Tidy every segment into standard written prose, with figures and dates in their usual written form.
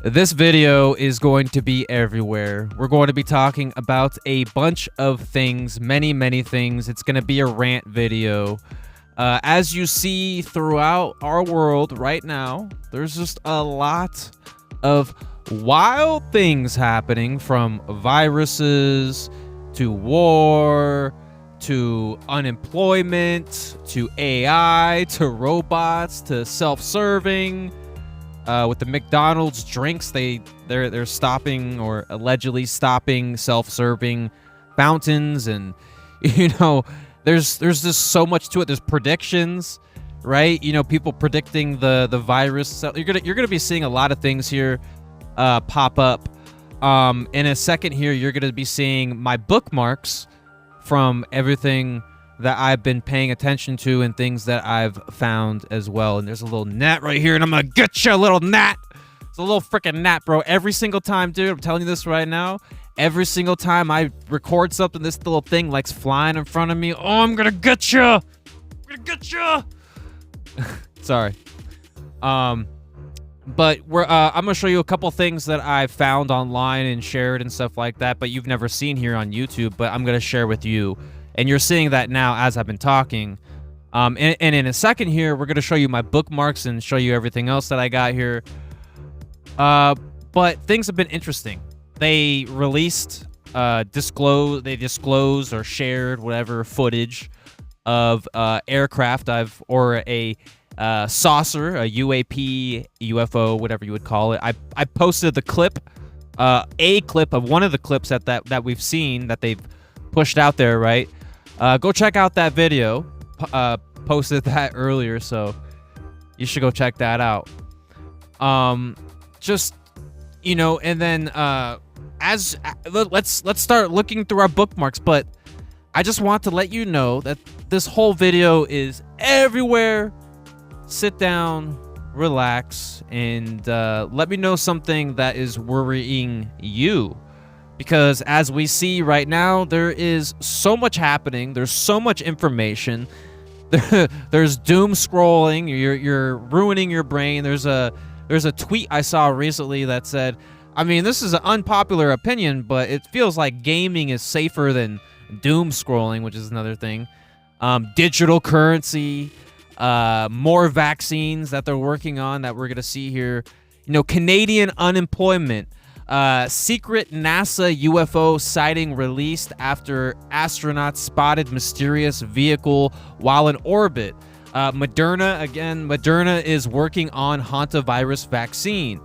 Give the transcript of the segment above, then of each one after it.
This video is going to be everywhere. We're going to be talking about a bunch of things, many things. It's going to be a rant video. As you see throughout our world right now, there's just a lot of wild things happening, from viruses to war to unemployment to AI to robots to self-serving. With the McDonald's drinks, they're stopping, or allegedly stopping, self-serving fountains, and there's just so much to it. There's predictions, right? People predicting the virus. So you're gonna be seeing a lot of things here pop up. In a second here, you're gonna be seeing my bookmarks from everything that I've been paying attention to and things that I've found as well. And there's a little gnat right here, and I'm gonna get you, a little gnat. It's a little freaking gnat, bro. Every single time, dude, I'm telling you this right now. Every single time I record something, this little thing likes flying in front of me. Oh, I'm gonna get you. I'm gonna get you. Sorry. But I'm gonna show you a couple things that I found online and shared and stuff like that, but you've never seen here on YouTube, but I'm gonna share with you. And you're seeing that now as I've been talking. And in a second here, we're going to show you my bookmarks and show you everything else that I got here. But things have been interesting. They released, disclosed or shared whatever footage of aircraft or a saucer, a UAP, UFO, whatever you would call it. I posted the clip, a clip of one of the clips that we've seen that they've pushed out there, right? Go check out that video. Posted that earlier, so you should go check that out. And then let's start looking through our bookmarks. But I just want to let you know that this whole video is everywhere. Sit down, relax, and let me know something that is worrying you. Because as we see right now, there is so much happening. There's so much information. There's doom scrolling. You're ruining your brain. There's a tweet I saw recently that said, I mean, this is an unpopular opinion, but it feels like gaming is safer than doom scrolling, which is another thing. Digital currency, more vaccines that they're working on that we're gonna see here. Canadian unemployment. Secret NASA UFO sighting released after astronauts spotted mysterious vehicle while in orbit. Moderna is working on hantavirus vaccine.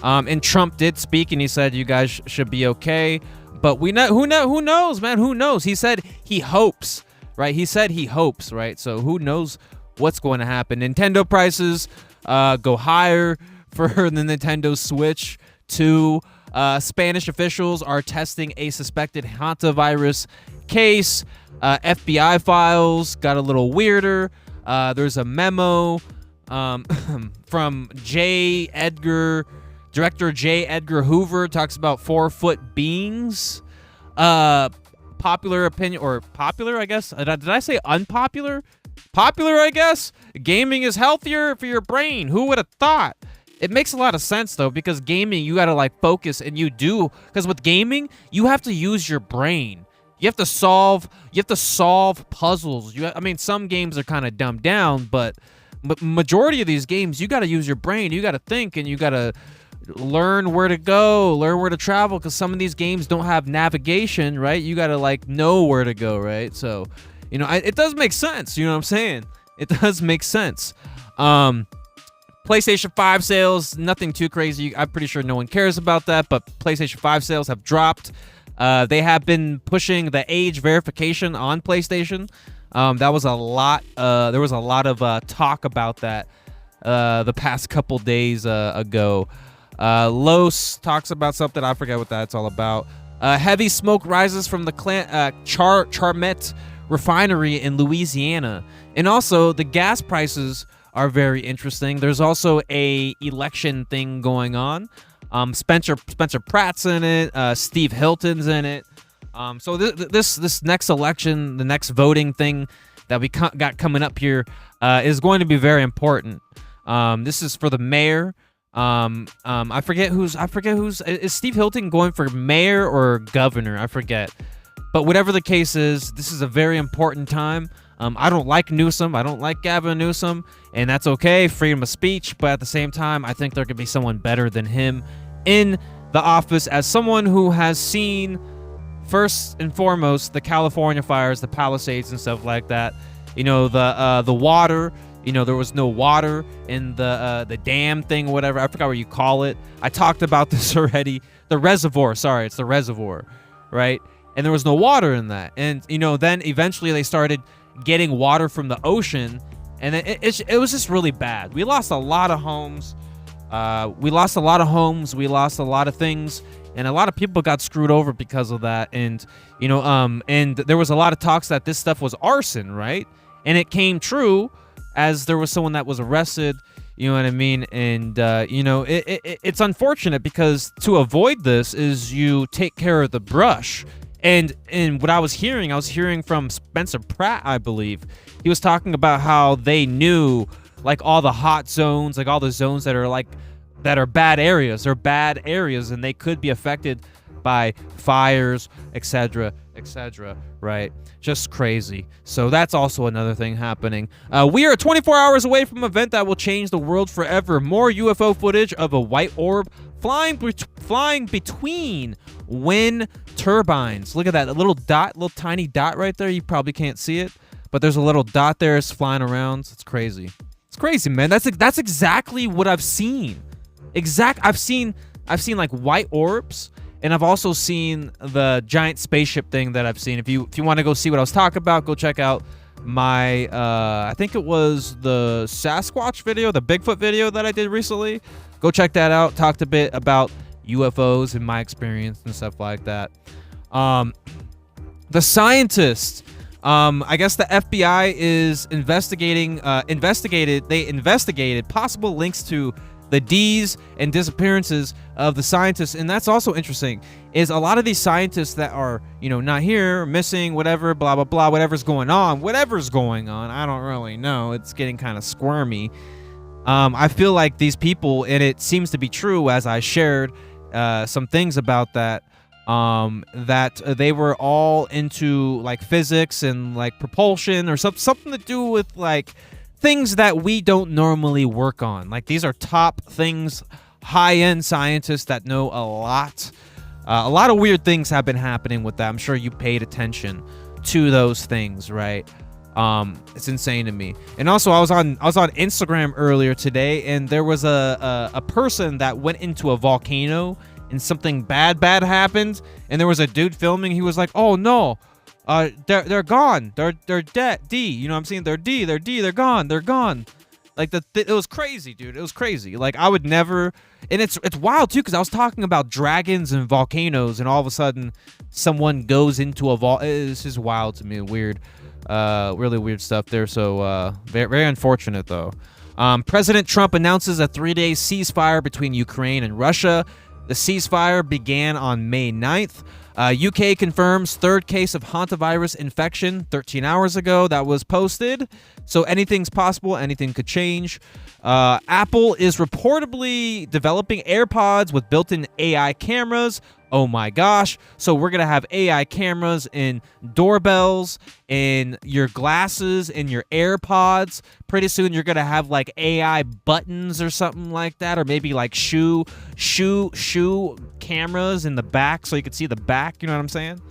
And Trump did speak, and he said you guys should be okay. But who knows, man? Who knows? He said he hopes, right? He said he hopes, right? So who knows what's going to happen? Nintendo prices go higher for the Nintendo Switch 2. Spanish officials are testing a suspected hantavirus case. FBI files got a little weirder. There's a memo from Director J. Edgar Hoover, talks about 4-foot beings. Popular opinion, or popular, I guess. Did I say unpopular? Popular, I guess. Gaming is healthier for your brain. Who would have thought? It makes a lot of sense, though, because gaming, you got to focus, and you do, because with gaming, you have to use your brain. You have to solve puzzles. Some games are kind of dumbed down, but majority of these games, you got to use your brain. You got to think, and you got to learn where to go, learn where to travel, because some of these games don't have navigation, right? You got to know where to go, right? So, it does make sense. You know what I'm saying? It does make sense. PlayStation 5 sales, nothing too crazy. I'm pretty sure no one cares about that, but PlayStation 5 sales have dropped. They have been pushing the age verification on PlayStation. That was a lot. There was a lot of talk about that the past couple days ago. Los talks about something. I forget what that's all about. Heavy smoke rises from the Charmet refinery in Louisiana. And also, the gas prices are very interesting. There's also a election thing going on. Spencer Pratt's in it. Steve Hilton's in it. So this next election, the next voting thing that we got coming up here is going to be very important. This is for the mayor. I forget who's is Steve Hilton going for mayor or governor? I forget. But whatever the case is, this is a very important time. I don't like Newsom. I don't like Gavin Newsom, and that's okay, freedom of speech. But at the same time, I think there could be someone better than him in the office, as someone who has seen, first and foremost, the California fires, the Palisades and stuff like that. You know, the water. You know, there was no water in the dam thing, whatever. I forgot what you call it. I talked about this already. The reservoir. Sorry, it's the reservoir, right? And there was no water in that. And, you know, then eventually they started getting water from the ocean, and it was just really bad. We lost a lot of homes. We lost a lot of things, and a lot of people got screwed over because of that. And, you know, and there was a lot of talks that this stuff was arson, right? And it came true, as there was someone that was arrested, you know what I mean? And, you know, it's unfortunate, because to avoid this is you take care of the brush. And what I was hearing from Spencer Pratt, I believe. He was talking about how they knew, like, all the hot zones, like all the zones that are bad areas. They're bad areas, and they could be affected by fires, etc., right? Just crazy. So that's also another thing happening. We are 24 hours away from an event that will change the world forever. More UFO footage of a white orb flying between wind turbines. Look at that, a little tiny dot right there. You probably can't see it, but there's a little dot there. It's flying around. It's crazy. It's crazy, man. That's exactly what I've seen. I've seen like white orbs, and I've also seen the giant spaceship thing that I've seen. If you want to go see what I was talking about, go check out my I think it was the Sasquatch video, the Bigfoot video that I did recently. Go check that out. Talked a bit about UFOs and my experience and stuff like that. The scientists, I guess the FBI is investigated possible links to the D's and disappearances of the scientists. And that's also interesting, is a lot of these scientists that are, you know, not here, missing, whatever, blah, blah, blah, whatever's going on, I don't really know. It's getting kind of squirmy. I feel like these people, and it seems to be true, as I shared some things about that, that they were all into like physics and like propulsion, or something to do with like things that we don't normally work on. Like, these are top things, high-end scientists that know a lot. A lot of weird things have been happening with that. I'm sure you paid attention to those things, right? It's insane to me. And also, I was on Instagram earlier today, and there was a person that went into a volcano, and something bad happened, and there was a dude filming. He was like, "Oh no, they're gone. They're dead. You know what I'm saying? They're gone. Like, it was crazy, dude. It was crazy. Like, I would never. And it's wild too, because I was talking about dragons and volcanoes, and all of a sudden someone goes into a It's just wild to me. Weird. Really weird stuff there. So very, very unfortunate though. President Trump announces a 3-day ceasefire between Ukraine and Russia. The ceasefire began on May 9th. UK confirms third case of hantavirus infection 13 hours ago. That was posted. So anything's possible. Anything could change. Apple is reportedly developing AirPods with built-in AI cameras. Oh my gosh. So we're going to have AI cameras in doorbells, in your glasses, in your AirPods. Pretty soon you're going to have like AI buttons or something like that, or maybe like shoe cameras in the back so you can see the back, you know what I'm saying?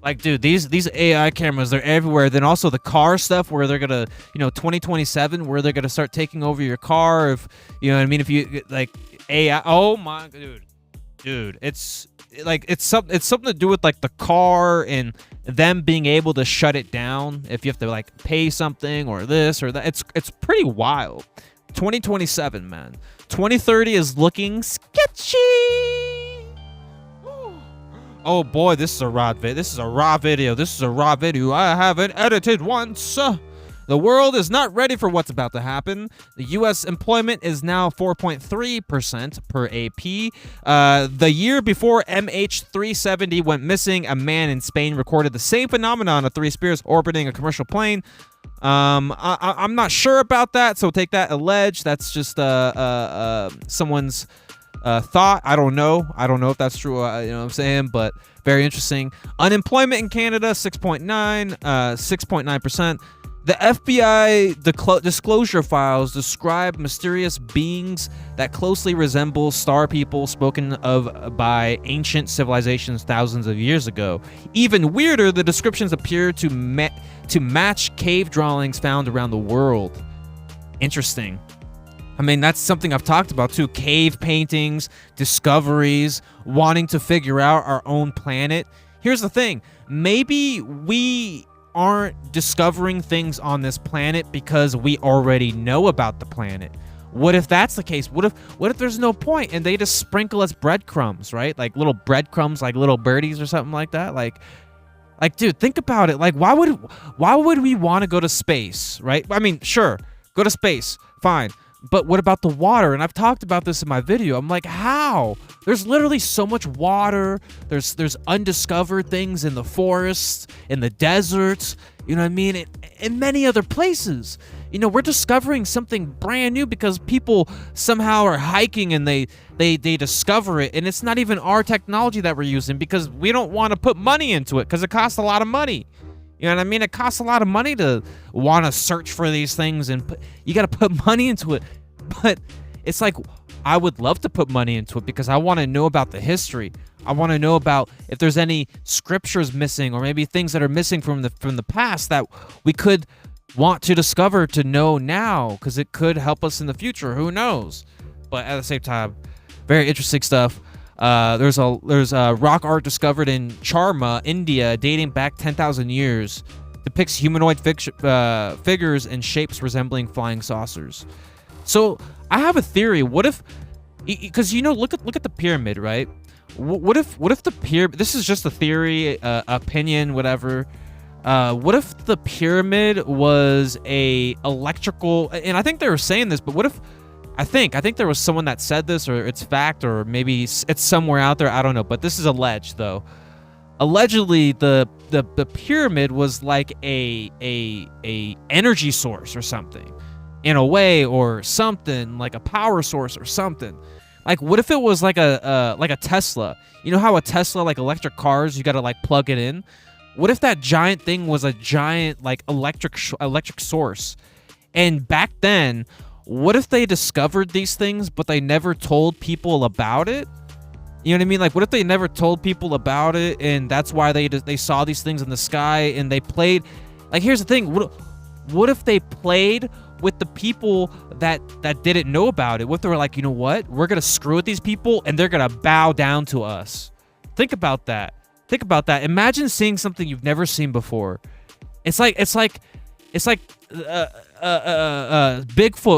Like, dude, these AI cameras, they're everywhere. Then also the car stuff, where they're gonna, 2027, where they're gonna start taking over your car. If you know what I mean, if you like AI, oh my dude, it's something to do with like the car and them being able to shut it down if you have to like pay something or this or that. It's pretty wild. 2027, man. 2030 is looking sketchy. Oh boy, this is a raw video. I haven't edited once. The world is not ready for what's about to happen. The U.S. employment is now 4.3% per AP. The year before MH370 went missing, a man in Spain recorded the same phenomenon of three spirits orbiting a commercial plane. I'm not sure about that, so take that alleged. That's just someone's thought. I don't know if that's true. You know what I'm saying? But very interesting. Unemployment in Canada 6.9%. The FBI disclosure files describe mysterious beings that closely resemble star people spoken of by ancient civilizations thousands of years ago. Even weirder, the descriptions appear to match cave drawings found around the world. Interesting. I mean, that's something I've talked about too. Cave paintings, discoveries, wanting to figure out our own planet. Here's the thing. Maybe we aren't discovering things on this planet because we already know about the planet. What if that's the case? What if there's no point and they just sprinkle us breadcrumbs, right? Like little breadcrumbs, like little birdies or something like that. Like, dude, think about it. Like, why would we want to go to space, right? I mean, sure, go to space, fine. But what about the water? And I've talked about this in my video. I'm like, how? There's literally so much water. There's undiscovered things in the forests, in the deserts, you know what I mean? In many other places. You know, we're discovering something brand new because people somehow are hiking and they discover it. And it's not even our technology that we're using because we don't want to put money into it because it costs a lot of money. You know what I mean? It costs a lot of money to want to search for these things, and you got to put money into it. But it's like, I would love to put money into it because I want to know about the history. I want to know about if there's any scriptures missing or maybe things that are missing from the past that we could want to discover to know now because it could help us in the future. Who knows? But at the same time, very interesting stuff. There's rock art discovered in Charma, India, dating back 10,000 years. Depicts humanoid figures and shapes resembling flying saucers. So I have a theory. What if, because you know, look at the pyramid, right? What if the pyramid? This is just a theory, opinion, whatever. What if the pyramid was a electrical? And I think they were saying this, but what if? I think there was someone that said this, or it's fact, or maybe it's somewhere out there. I don't know, but this is alleged though. Allegedly, the pyramid was like a energy source or something, in a way, or something like a power source or something. Like, what if it was like a Tesla? You know how a Tesla, like electric cars, you gotta like plug it in. What if that giant thing was a giant like electric source? And back then, what if they discovered these things, but they never told people about it? You know what I mean? Like, what if they never told people about it, and that's why they saw these things in the sky, and they played? Like, here's the thing. What if they played with the people that didn't know about it? What if they were like, you know what? We're going to screw with these people, and they're going to bow down to us. Think about that. Think about that. Imagine seeing something you've never seen before. It's like Bigfoot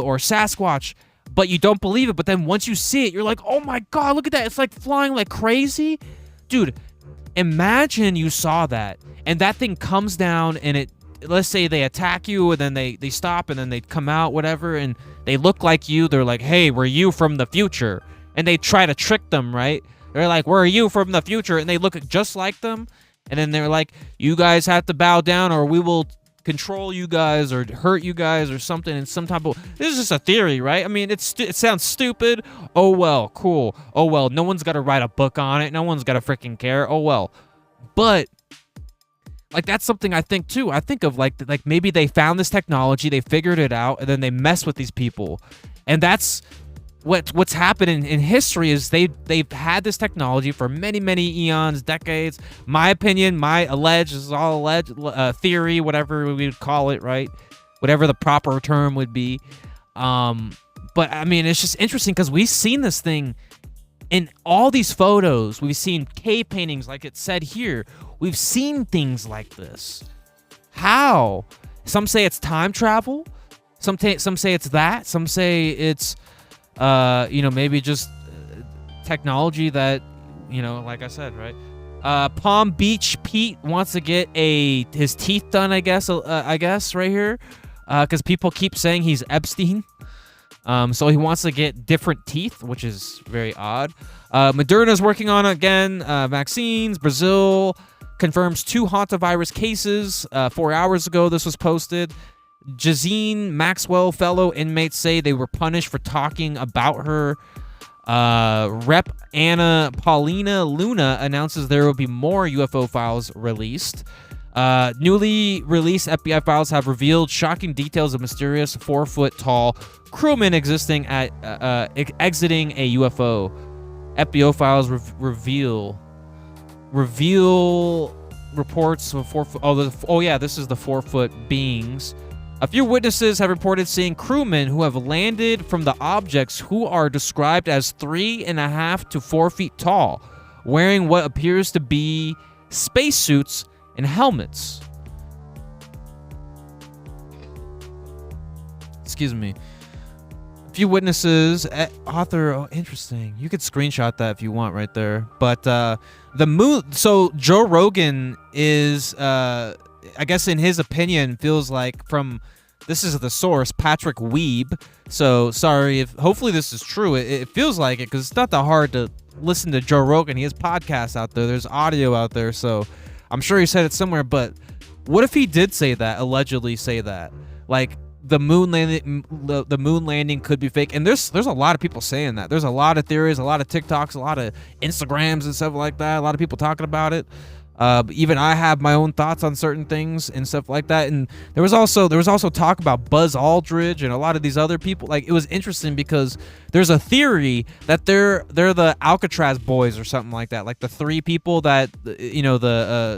or Sasquatch, but you don't believe it. But then once you see it, you're like, oh my God, look at that. It's like flying like crazy. Dude, imagine you saw that and that thing comes down and let's say they attack you and then they stop and then they come out, whatever, and they look like you. They're like, hey, we're you from the future. And they try to trick them, right? They're like, we're you from the future. And they look just like them. And then they're like, you guys have to bow down or we will control you guys or hurt you guys or something in some type of... This is just a theory, right? I mean, it sounds stupid. Oh, well, cool. Oh, well, no one's got to write a book on it. No one's got to freaking care. Oh, well. But, like, that's something I think, too. I think of, like maybe they found this technology, they figured it out, and then they mess with these people. And that's... What's happened in history is they've had this technology for many eons, decades. My opinion, my alleged, this is all alleged, theory, whatever we would call it, right? Whatever the proper term would be. But I mean, it's just interesting because we've seen this thing in all these photos. We've seen cave paintings, like it said here. We've seen things like this. How? Some say it's time travel. Some say it's that. Some say it's maybe just technology that, like I said, right? Palm Beach Pete wants to get his teeth done, I guess right here. because people keep saying he's Epstein. So he wants to get different teeth, which is very odd. Moderna's working on, again, vaccines. Brazil confirms 2 hantavirus cases. 4 hours ago, this was posted. Ghislaine Maxwell fellow inmates say they were punished for talking about her. Rep Anna Paulina Luna announces there will be more UFO files released. Newly released FBI files have revealed shocking details of mysterious 4-foot-tall crewman exiting a UFO. FBI files reveal reports of 4-foot. This is the 4-foot beings. A few witnesses have reported seeing crewmen who have landed from the objects who are described as 3.5 to 4 feet tall, wearing what appears to be spacesuits and helmets. Excuse me. A few witnesses, interesting. You could screenshot that if you want right there. But the moon, so Joe Rogan is, I guess in his opinion, feels like this is the source, Patrick Weeb. So sorry hopefully this is true. It feels like it because it's not that hard to listen to Joe Rogan. He has podcasts out there. There's audio out there. So I'm sure he said it somewhere, but what if he did say that, allegedly say that? Like the moon landing could be fake. And there's a lot of people saying that. There's a lot of theories, a lot of TikToks, a lot of Instagrams and stuff like that. A lot of people talking about it. But even I have my own thoughts on certain things and stuff like that. And there was also talk about Buzz Aldridge and a lot of these other people. Like, it was interesting because there's a theory that they're the Alcatraz boys or something like that. Like the 3 people that,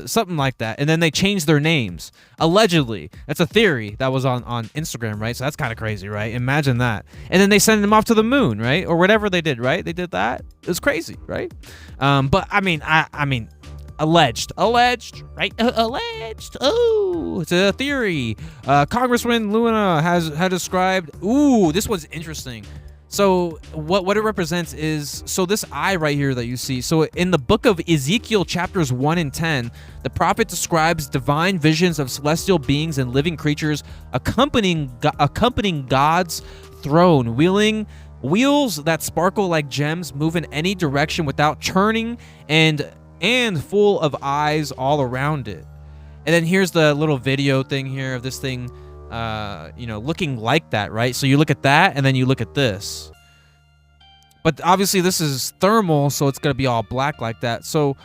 something like that. And then they changed their names. Allegedly. That's a theory that was on Instagram, right? So that's kind of crazy, right? Imagine that. And then they send them off to the moon, right? Or whatever they did, right? They did that. It was crazy, right? But I mean, alleged, right? Alleged. Oh, it's a theory. Congresswoman Luna has described. Ooh, this one's interesting. So what it represents is, so this eye right here that you see. So in the book of Ezekiel, chapters 1 and 10, the prophet describes divine visions of celestial beings and living creatures accompanying God's throne, wielding wheels that sparkle like gems, move in any direction without turning, and full of eyes all around it. And then here's the little video thing here of this thing, looking like that, right? So you look at that, and then you look at this. But obviously this is thermal, so it's gonna be all black like that. So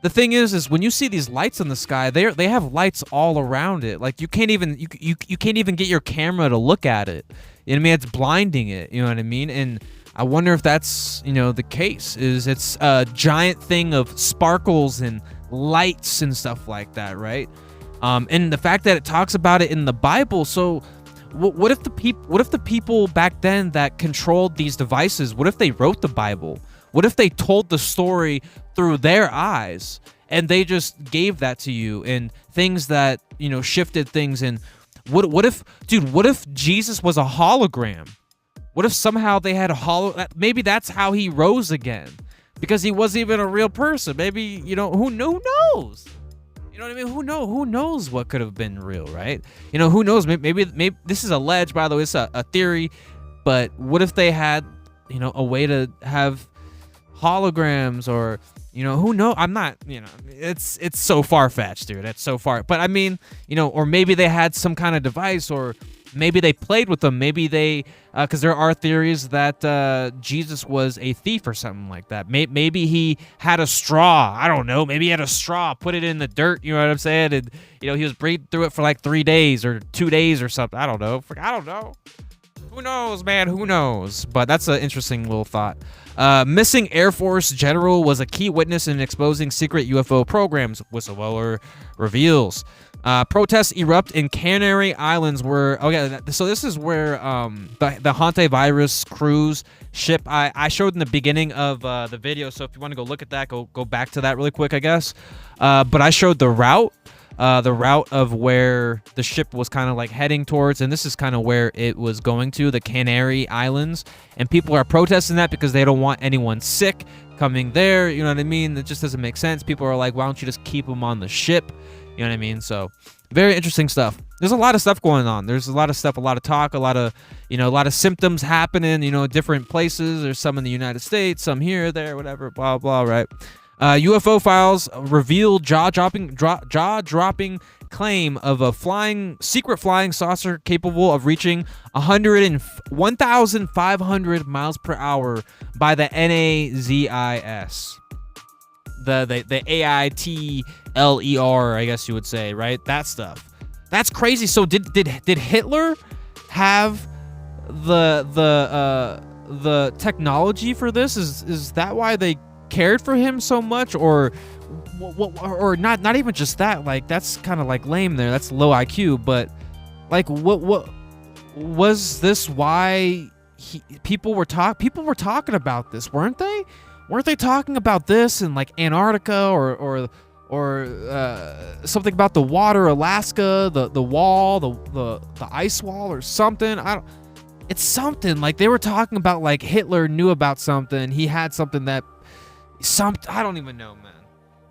the thing is when you see these lights in the sky, they have lights all around it. Like you can't even get your camera to look at it. You know what I mean? It's blinding it. You know what I mean? And I wonder if that's, the case. It's a giant thing of sparkles and lights and stuff like that, right? And the fact that it talks about it in the Bible. So, what if the people back then that controlled these devices? What if they wrote the Bible? What if they told the story through their eyes and they just gave that to you and things that shifted things? And what if Jesus was a hologram? What if somehow they had maybe that's how he rose again, because he wasn't even a real person. Maybe, who knows? You know what I mean? Who knows what could have been real, right? Who knows? Maybe this is alleged, by the way. It's a theory, but what if they had, a way to have holograms, or who knows? I'm not, it's so far-fetched, dude. It's so far. But I mean, or maybe they had some kind of device, or maybe they played with them. Maybe they, because there are theories that Jesus was a thief or something like that. Maybe he had a straw. I don't know. Maybe he had a straw, put it in the dirt. You know what I'm saying? And he was breathing through it for like 3 days or 2 days or something. I don't know. Who knows, man? Who knows? But that's an interesting little thought. Missing Air Force general was a key witness in exposing secret UFO programs, whistleblower reveals. Protests erupt in Canary Islands so this is where the hantavirus cruise ship I showed in the beginning of the video. So if you want to go look at that, go back to that really quick, I guess. But I showed the route of where the ship was kind of like heading towards, and this is kind of where it was going to, the Canary Islands. And people are protesting that because they don't want anyone sick coming there. You know what I mean? It just doesn't make sense. People are like, why don't you just keep them on the ship? You know what I mean? So very interesting stuff. There's a lot of stuff going on. There's a lot of stuff, a lot of talk, a lot of, you know, a lot of symptoms happening, you know, different places. There's some in the United States, some here, there, whatever, blah, blah, right? UFO files revealed jaw-dropping claim of a secret flying saucer capable of reaching 1,500 miles per hour by the NAZIS. The AITLER, I guess you would say, right? That stuff. That's crazy. So did Hitler have the technology for this? Is that why they cared for him so much, or not even just that? Like, that's kind of like lame there. That's low IQ. But like, what was this? Why people were talking about this, weren't they? Weren't they talking about this in like Antarctica or something about the water, Alaska, the wall, the ice wall or something? It's something like they were talking about, like Hitler knew about something. He had something I don't even know, man.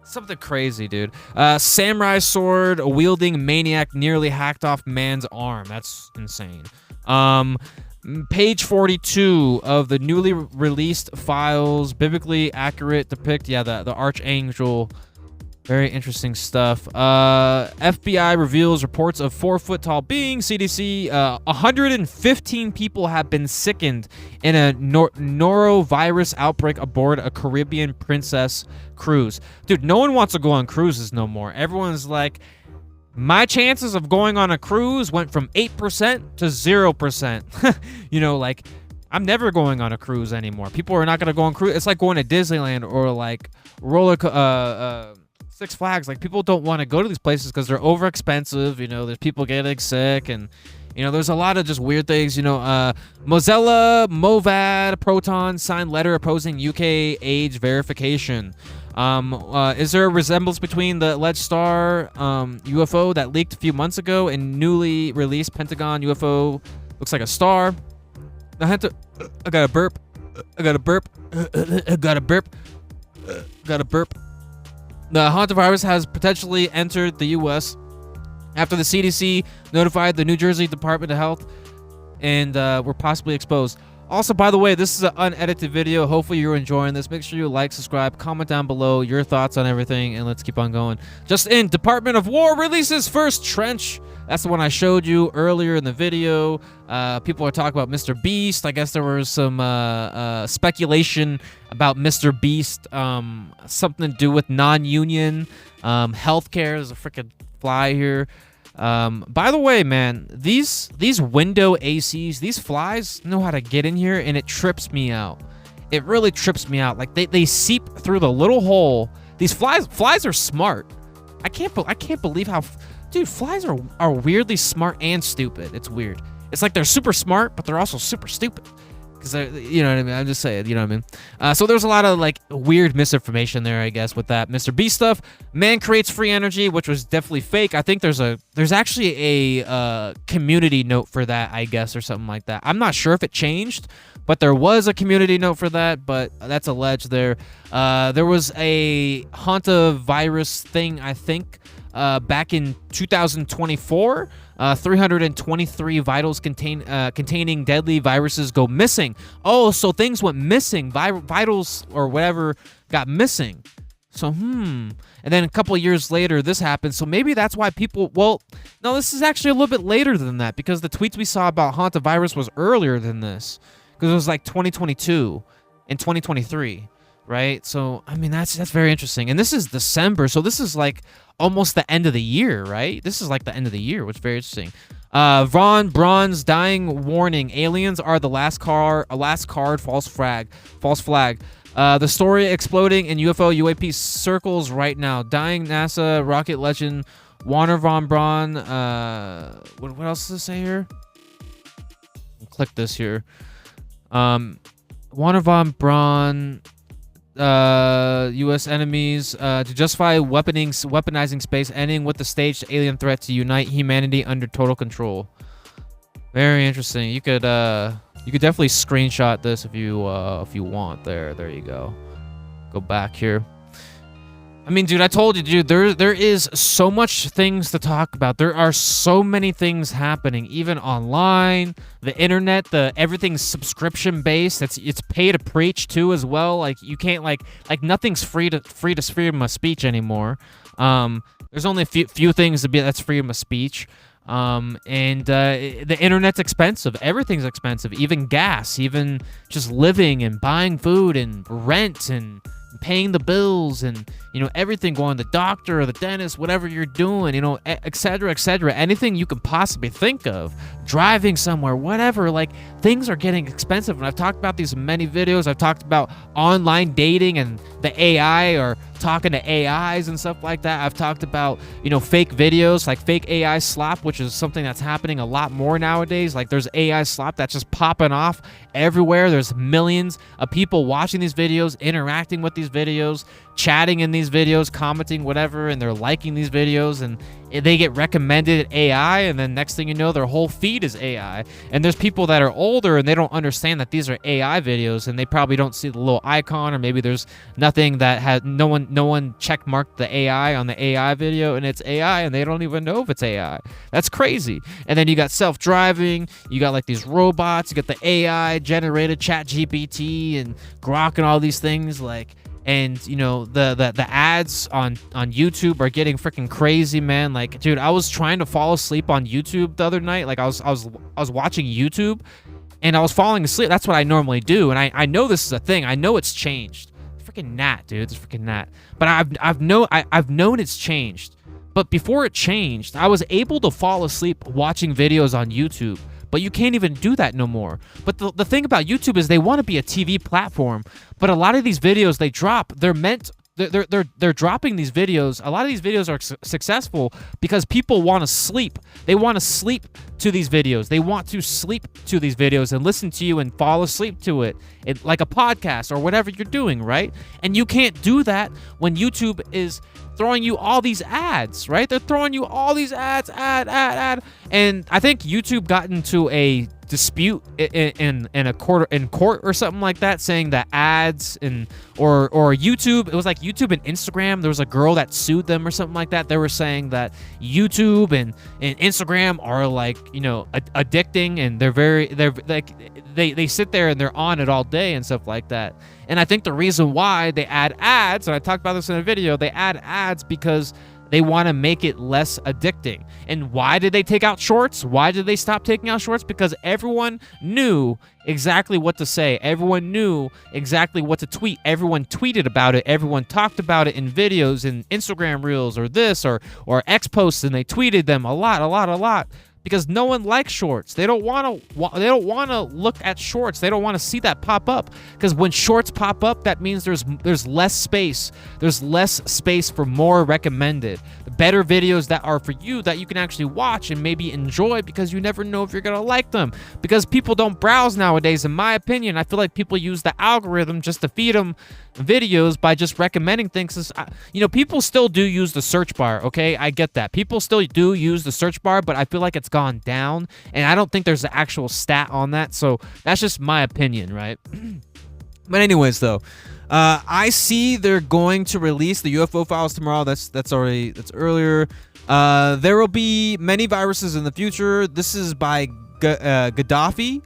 Something crazy, dude. Samurai sword wielding maniac nearly hacked off man's arm. That's insane. Page 42 of the newly released files, biblically accurate depict, the archangel. Very interesting stuff. FBI reveals reports of 4-foot-tall being. CDC, 115 people have been sickened in a norovirus outbreak aboard a Caribbean Princess cruise. Dude, no one wants to go on cruises no more. Everyone's like, my chances of going on a cruise went from 8% to 0%. You know, like, I'm never going on a cruise anymore. People are not going to go on cruise. It's like going to Disneyland or like Six Flags. Like, people don't want to go to these places because they're over expensive. You know, there's people getting sick, and you know, there's a lot of just weird things. You know, Mozilla, Movad, Proton signed letter opposing UK age verification. Is there a resemblance between the alleged star UFO that leaked a few months ago and newly released Pentagon UFO? Looks like a star. I got a burp. I got a burp. The hantavirus has potentially entered the U.S. after the CDC notified the New Jersey Department of Health and were possibly exposed. Also, by the way, this is an unedited video. Hopefully you're enjoying this. Make sure you like, subscribe, comment down below your thoughts on everything, and let's keep on going. Just in, Department of War releases first trench. That's the one I showed you earlier in the video. People are talking about Mr. Beast. I guess there was some speculation about Mr. Beast, something to do with non-union healthcare. There's a freaking fly here. By the way, man, these window ACs, these flies know how to get in here, and it trips me out. It really trips me out. Like, they seep through the little hole. These flies are smart. I can't believe how, dude, flies are weirdly smart and stupid. It's weird. It's like they're super smart, but they're also super stupid. Because, you know what I mean? I'm just saying, you know what I mean? So there's a lot of, like, weird misinformation there, I guess, with that Mr. Beast stuff. Man creates free energy, which was definitely fake. I think there's actually a community note for that, I guess, or something like that. I'm not sure if it changed, but there was a community note for that, but that's alleged there. There was a hantavirus thing, I think, back in 2024. 323 vitals containing deadly viruses go missing. Oh, so things went missing. Vitals or whatever got missing. So, And then a couple of years later, this happened. So maybe that's why people... Well, no, this is actually a little bit later than that, because the tweets we saw about hantavirus was earlier than this. Because it was like 2022 and 2023. Right? So, I mean, that's very interesting. And this is December, so this is like almost the end of the year, right? This is like the end of the year, which is very interesting. Von Braun's dying warning. Aliens are the last card, false flag. The story exploding in UFO UAP circles right now. Dying NASA rocket legend Wernher von Braun. What else does it say here? Click this here. Wernher von Braun... U.S. enemies to justify weaponizing space, ending with the staged alien threat to unite humanity under total control. Very interesting. You could definitely screenshot this if you want. There you go. Go back here. I mean, dude, I told you, dude, there is so much things to talk about. There are so many things happening, even online, the internet, everything's subscription based. It's pay to preach too as well. Like you can't like nothing's freedom of speech anymore. There's only a few things that's freedom of speech. The internet's expensive. Everything's expensive, even gas, even just living and buying food and rent and paying the bills and, everything, going to the doctor or the dentist, whatever you're doing, et cetera, anything you can possibly think of, driving somewhere, whatever, like things are getting expensive. And I've talked about these in many videos. I've talked about online dating and the AI or talking to AIs and stuff like that. I've talked about, fake videos, like fake AI slop, which is something that's happening a lot more nowadays. Like there's AI slop that's just popping off everywhere. There's millions of people watching these videos, interacting with these videos, chatting in these videos, commenting whatever, and they're liking these videos, and they get recommended AI, and then next thing you know, their whole feed is AI. And there's people that are older and they don't understand that these are AI videos, and they probably don't see the little icon, or maybe there's nothing that had no one check marked the AI on the AI video, and it's AI, and they don't even know if it's AI. That's crazy. And then you got self-driving, you got like these robots, you got the AI generated ChatGPT and Grok and all these things, like. And the ads on YouTube are getting freaking crazy, man. Like, dude, I was trying to fall asleep on YouTube the other night. Like I was watching YouTube and I was falling asleep. That's what I normally do, and I know this is a thing. I know it's changed. Freaking gnat, dude. It's freaking gnat. But I've known it's changed. But before it changed, I was able to fall asleep watching videos on YouTube. But you can't even do that no more. But the thing about YouTube is they want to be a TV platform. But a lot of these videos they drop, they're dropping these videos. A lot of these videos are successful because people want to sleep. They want to sleep to these videos. They want to sleep to these videos and listen to you and fall asleep to it like a podcast or whatever you're doing, right? And you can't do that when YouTube is throwing you all these ads, right? They're throwing you all these ads, ad. And I think YouTube got into a dispute in court or something like that, saying that ads or YouTube, it was like YouTube and Instagram, there was a girl that sued them or something like that. They were saying that YouTube and Instagram are like, addicting, and they sit there and they're on it all day and stuff like that. And I think the reason why they add ads, and I talked about this in a video, they add ads because they want to make it less addicting. And why did they take out shorts? Why did they stop taking out shorts? Because everyone knew exactly what to say. Everyone knew exactly what to tweet. Everyone tweeted about it. Everyone talked about it in videos, in Instagram Reels, or this, or X posts, and they tweeted them a lot. Because no one likes shorts. They don't want to look at shorts. They don't want to see that pop up. Because when shorts pop up, that means there's less space. There's less space for more recommended, better videos that are for you, that you can actually watch and maybe enjoy, because you never know if you're gonna like them. Because people don't browse nowadays, in my opinion. I feel like people use the algorithm just to feed them videos by just recommending things. People still do use the search bar, okay? I get that. People still do use the search bar, but I feel like it's gone down, and I don't think there's an actual stat on that, so that's just my opinion, right? But anyways, though, I see they're going to release the UFO files tomorrow. That's earlier. There will be many viruses in the future. This is by Gaddafi.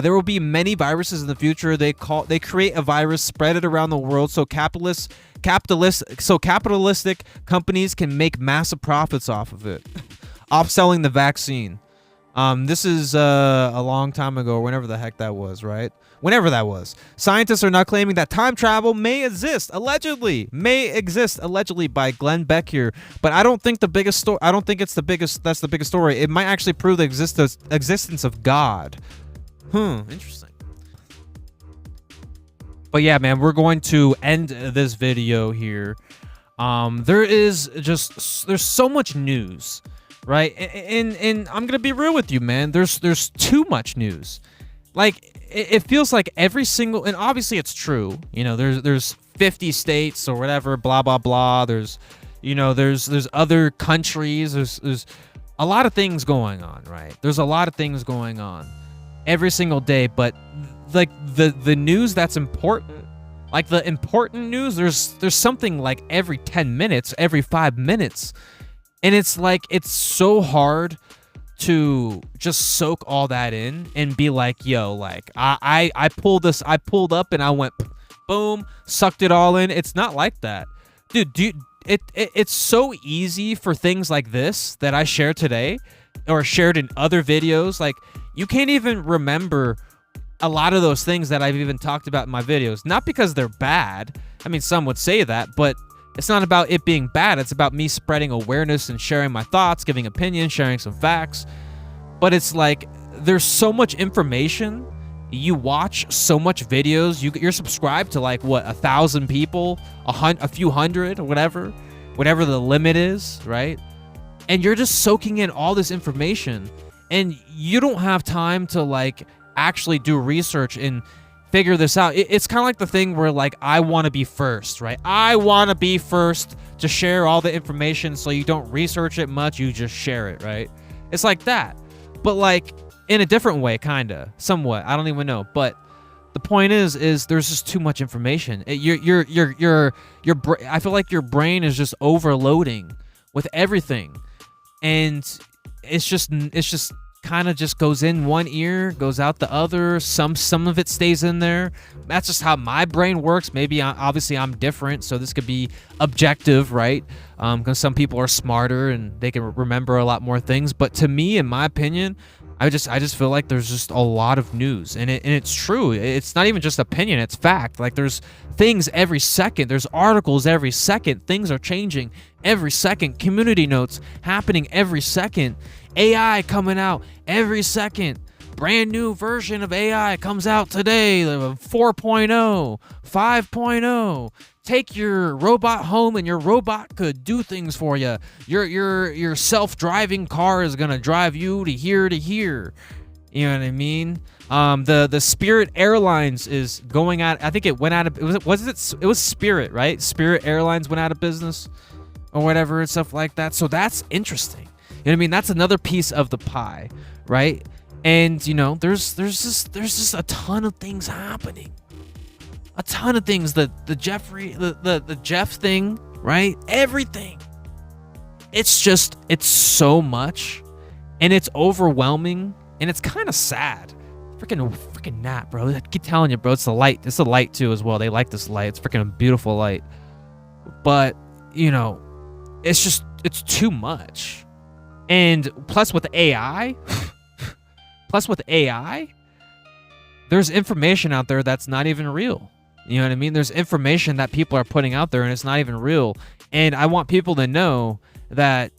There will be many viruses in the future. They create a virus, spread it around the world, so capitalistic companies can make massive profits off of it, off selling the vaccine. This is a long time ago, whenever the heck that was, right? Whenever that was. Scientists are now claiming that time travel may exist, allegedly by Glenn Beck here. But I don't think that's the biggest story. It might actually prove the existence of God. Interesting. But yeah, man, we're going to end this video here. There's so much news, right? And I'm gonna be real with you, man. There's too much news. Like, it feels like every single, and obviously it's true. There's 50 states or whatever, blah blah blah. There's other countries. There's a lot of things going on, right? There's a lot of things going on every single day, but like the news that's important Like the important news, there's something like every 10 minutes, every 5 minutes. And it's like it's so hard to just soak all that in and be like, yo, like I pulled up and I went boom, sucked it all in. It's not like that. Dude, it's so easy for things like this that I share today or shared in other videos. Like you can't even remember a lot of those things that I've even talked about in my videos. Not because they're bad. I mean, some would say that, but it's not about it being bad. It's about me spreading awareness and sharing my thoughts, giving opinions, sharing some facts. But it's like there's so much information. You watch so much videos. You're subscribed to like what, 1,000 people, a few hundred, or whatever the limit is, right? And you're just soaking in all this information, and you don't have time to like actually do research and figure this out. It's kind of like the thing where like I want to be first, right? I want to be first to share all the information, so you don't research it much, you just share it, right? It's like that, but like in a different way, kinda, somewhat. I don't even know, but the point is there's just too much information. I feel like your brain is just overloading with everything, and it's just kind of just goes in one ear, goes out the other. Some of it stays in there. That's just how my brain works. Maybe obviously I'm different, so this could be objective, right? Because some people are smarter and they can remember a lot more things. But to me, in my opinion, I just feel like there's just a lot of news, and it's true. It's not even just opinion; it's fact. Like there's things every second. There's articles every second. Things are changing every second. Community notes happening every second. AI coming out every second. Brand new version of AI comes out today. 4.0, 5.0. Take your robot home and your robot could do things for you. Your self-driving car is gonna drive you to here to here. You know what I mean? The Spirit Airlines is going out. I think it went out of. It was Spirit, right? Spirit Airlines went out of business or whatever and stuff like that. So that's interesting. You know what I mean? That's another piece of the pie, right? And you know, there's just a ton of things happening. A ton of things. The Jeff thing, right? Everything. It's so much, and it's overwhelming, and it's kind of sad. Freaking Nat, bro. I keep telling you, bro. It's the light. It's the light too, as well. They like this light. It's freaking a beautiful light. But you know, it's too much. And plus with AI, there's information out there that's not even real. You know what I mean? There's information that people are putting out there and it's not even real. And I want people to know that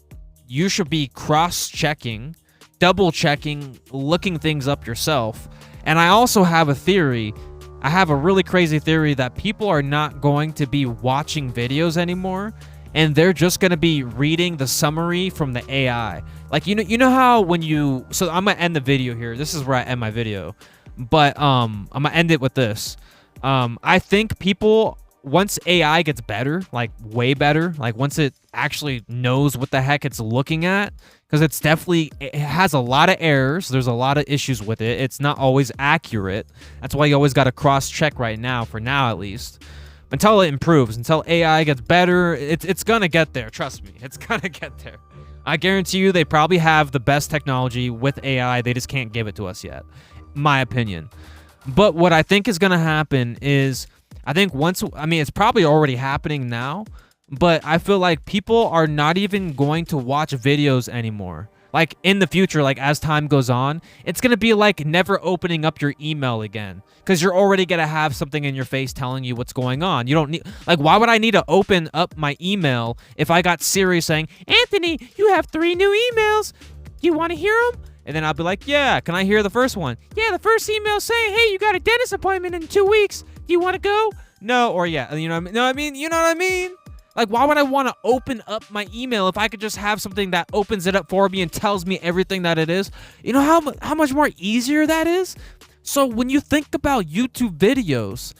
you should be cross-checking, double-checking, looking things up yourself. And I also have a theory. I have a really crazy theory that people are not going to be watching videos anymore, and they're just going to be reading the summary from the AI. Like, you know how when you... So I'm going to end the video here. This is where I end my video. But I'm going to end it with this. I think people, once AI gets better, like way better, like once it actually knows what the heck it's looking at, because it has a lot of errors. There's a lot of issues with it. It's not always accurate. That's why you always got to cross-check right now, for now at least. Until it improves, until AI gets better, it's gonna get there. Trust me, it's gonna get there. I guarantee you they probably have the best technology with AI. They just can't give it to us yet, my opinion. But what I think is gonna happen is, it's probably already happening now, but I feel like people are not even going to watch videos anymore. Like in the future, like as time goes on, it's going to be like never opening up your email again, because you're already going to have something in your face telling you what's going on. You don't need, like, why would I need to open up my email if I got Siri saying, Anthony, you have 3 new emails. Do you want to hear them? And then I'll be like, yeah, can I hear the first one? Yeah, the first email saying, hey, you got a dentist appointment in 2 weeks. Do you want to go? No, or yeah, you know what I mean? You know what I mean? Like, why would I want to open up my email if I could just have something that opens it up for me and tells me everything that it is? You know how much more easier that is? So when you think about YouTube videos,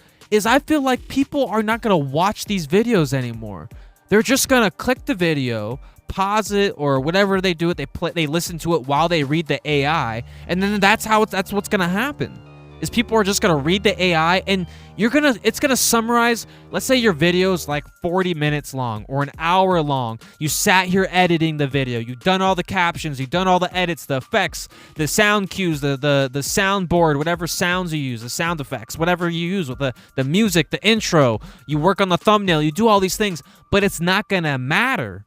I feel like people are not going to watch these videos anymore. They're just going to click the video, pause it, or whatever they do, they listen to it while they read the AI, and then that's what's going to happen. is people are just gonna read the AI, and it's gonna summarize. Let's say your video is like 40 minutes long or an hour long. You sat here editing the video. You've done all the captions. You've done all the edits, the effects, the sound cues, the soundboard, whatever sounds you use, the sound effects, whatever you use with the music, the intro. You work on the thumbnail. You do all these things, but it's not gonna matter.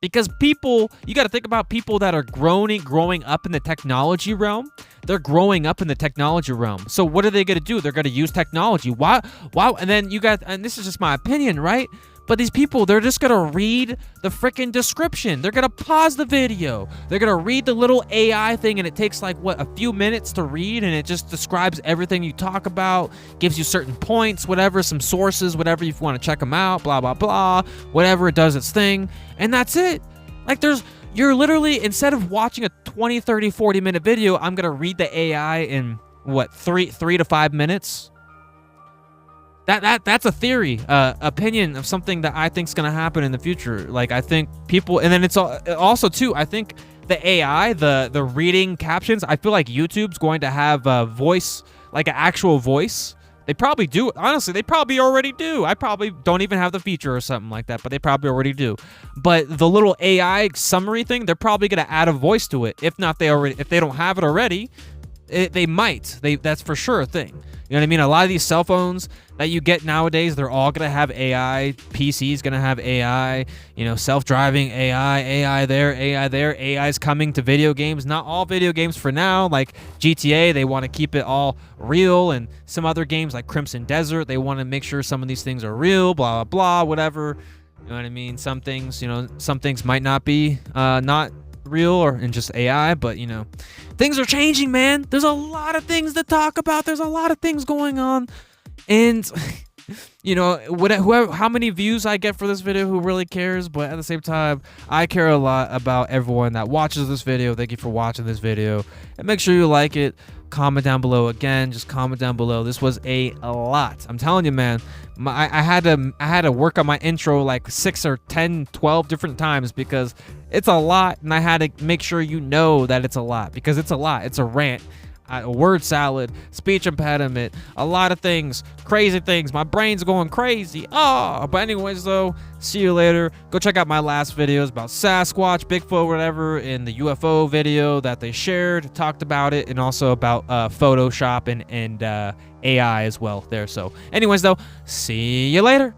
Because people, you got to think about people that are growing up in the technology realm. They're growing up in the technology realm. So what are they going to do? They're going to use technology. Why? And then and this is just my opinion, right? But these people, they're just going to read the freaking description. They're going to pause the video. They're going to read the little AI thing, and it takes like, what, a few minutes to read, and it just describes everything you talk about, gives you certain points, whatever, some sources, whatever, if you want to check them out, blah, blah, blah, whatever, it does its thing, and that's it. Like, you're literally, instead of watching a 20, 30, 40-minute video, I'm going to read the AI in, what, 3 to 5 minutes? That's a theory, opinion of something that I think is going to happen in the future. Like, I think people, and then it's also too, I think the AI, the reading captions, I feel like YouTube's going to have a voice, like an actual voice. They probably do. Honestly, they probably already do. I probably don't even have the feature or something like that, but they probably already do. But the little AI summary thing, they're probably going to add a voice to it. If not, if they don't have it already, they might. That's for sure a thing. You know what I mean? A lot of these cell phones that you get nowadays, they're all going to have AI. PC's going to have AI, self-driving AI there. AI's coming to video games. Not all video games for now. Like GTA, they want to keep it all real. And some other games like Crimson Desert, they want to make sure some of these things are real, blah, blah, blah, whatever. You know what I mean? Some things, some things might not be not real or in just AI, but things are changing, man. There's a lot of things to talk about. There's a lot of things going on, and how many views I get for this video, who really cares? But at the same time, I care a lot about everyone that watches this video. Thank you for watching this video, and make sure you like it. Comment down below. Again, just comment down below. This was a lot. I'm telling you, man. I had to work on my intro like 6 or 10, 12 different times because it's a lot, and I had to make sure that it's a lot, because it's a lot. It's a rant, a word salad, speech impediment, a lot of things, crazy things. My brain's going crazy. But anyways, though, see you later. Go check out my last videos about Sasquatch, Bigfoot, whatever, in the UFO video that they shared, talked about it, and also about Photoshop and AI as well there. So anyways, though, see you later.